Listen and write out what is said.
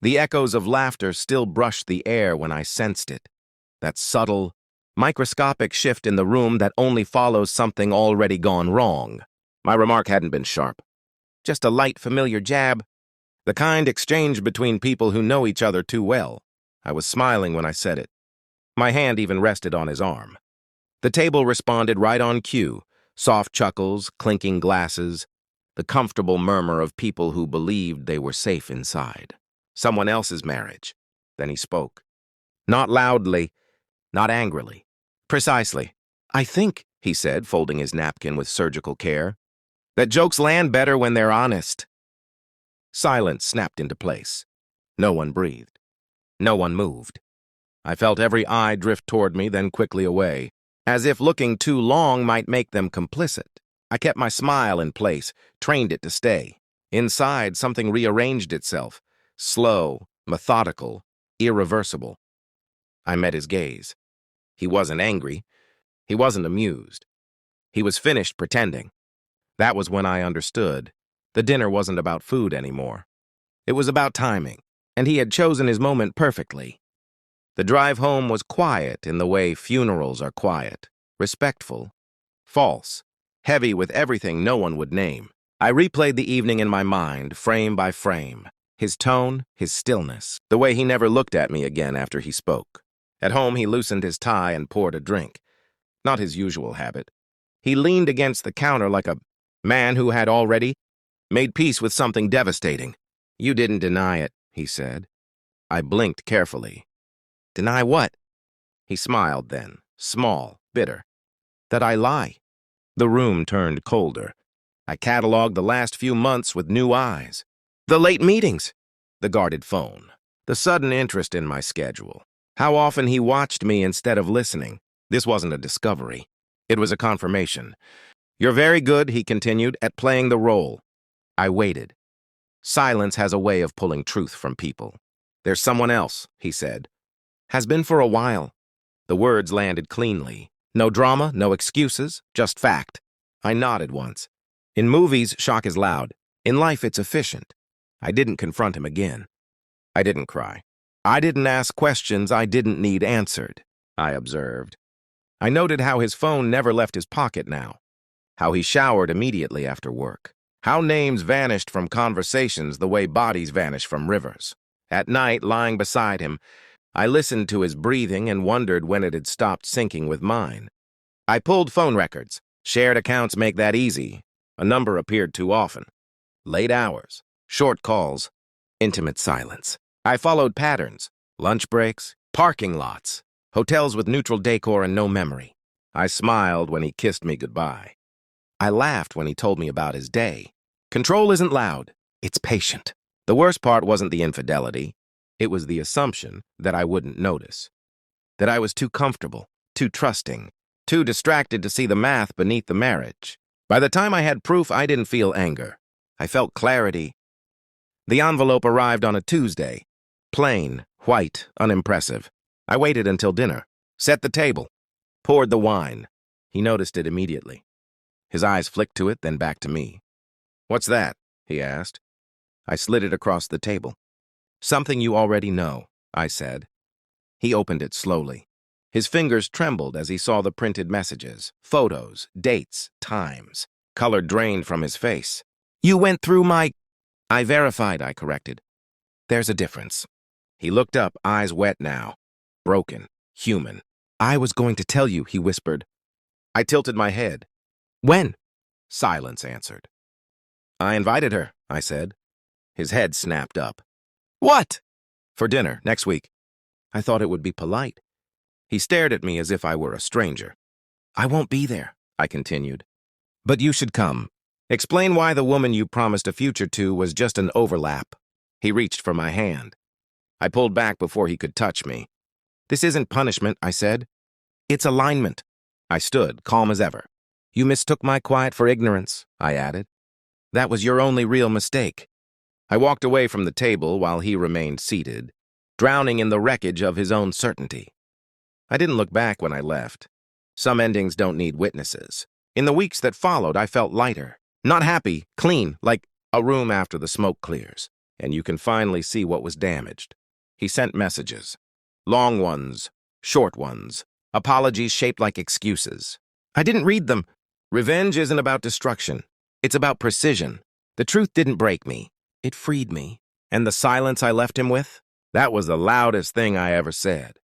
The echoes of laughter still brushed the air when I sensed it. That subtle, microscopic shift in the room that only follows something already gone wrong. My remark hadn't been sharp. Just a light, familiar jab. The kind exchanged between people who know each other too well. I was smiling when I said it. My hand even rested on his arm. The table responded right on cue. Soft chuckles, clinking glasses, the comfortable murmur of people who believed they were safe inside. Someone else's marriage. Then he spoke. Not loudly, not angrily. Precisely. I think, he said, folding his napkin with surgical care, that jokes land better when they're honest. Silence snapped into place. No one breathed. No one moved. I felt every eye drift toward me, then quickly away, as if looking too long might make them complicit. I kept my smile in place, trained it to stay. Inside, something rearranged itself, slow, methodical, irreversible. I met his gaze. He wasn't angry. He wasn't amused. He was finished pretending. That was when I understood. The dinner wasn't about food anymore. It was about timing, and he had chosen his moment perfectly. The drive home was quiet in the way funerals are quiet, respectful, false, heavy with everything no one would name. I replayed the evening in my mind, frame by frame. His tone, his stillness, the way he never looked at me again after he spoke. At home, he loosened his tie and poured a drink. Not his usual habit. He leaned against the counter like a man who had already made peace with something devastating. You didn't deny it, he said. I blinked carefully. Deny what? He smiled then, small, bitter. That I lie. The room turned colder. I cataloged the last few months with new eyes. The late meetings, the guarded phone, the sudden interest in my schedule. How often he watched me instead of listening. This wasn't a discovery. It was a confirmation. You're very good, he continued, at playing the role. I waited. Silence has a way of pulling truth from people. There's someone else, he said. Has been for a while. The words landed cleanly. No drama, no excuses, just fact. I nodded once. In movies, shock is loud. In life, it's efficient. I didn't confront him again. I didn't cry. I didn't ask questions I didn't need answered, I observed. I noted how his phone never left his pocket now, how he showered immediately after work, how names vanished from conversations the way bodies vanish from rivers. At night, lying beside him, I listened to his breathing and wondered when it had stopped syncing with mine. I pulled phone records. Shared accounts make that easy. A number appeared too often. Late hours, short calls, intimate silence. I followed patterns, lunch breaks, parking lots, hotels with neutral decor and no memory. I smiled when he kissed me goodbye. I laughed when he told me about his day. Control isn't loud, it's patient. The worst part wasn't the infidelity. It was the assumption that I wouldn't notice. That I was too comfortable, too trusting, too distracted to see the math beneath the marriage. By the time I had proof, I didn't feel anger. I felt clarity. The envelope arrived on a Tuesday. Plain, white, unimpressive. I waited until dinner, set the table, poured the wine. He noticed it immediately. His eyes flicked to it, then back to me. What's that? He asked. I slid it across the table. Something you already know, I said. He opened it slowly. His fingers trembled as he saw the printed messages, photos, dates, times. Color drained from his face. You went through my... I verified, I corrected. There's a difference. He looked up, eyes wet now. Broken, human. I was going to tell you, he whispered. I tilted my head. When? Silence answered. I invited her, I said. His head snapped up. What? For dinner, next week. I thought it would be polite. He stared at me as if I were a stranger. I won't be there, I continued. But you should come. Explain why the woman you promised a future to was just an overlap. He reached for my hand. I pulled back before he could touch me. This isn't punishment, I said. It's alignment. I stood, calm as ever. You mistook my quiet for ignorance, I added. That was your only real mistake. I walked away from the table while he remained seated, drowning in the wreckage of his own certainty. I didn't look back when I left. Some endings don't need witnesses. In the weeks that followed, I felt lighter. Not happy, clean, like a room after the smoke clears. and you can finally see what was damaged. He sent messages. Long ones, short ones, apologies shaped like excuses. I didn't read them. Revenge isn't about destruction. It's about precision. The truth didn't break me. It freed me. And the silence I left him with? That was the loudest thing I ever said.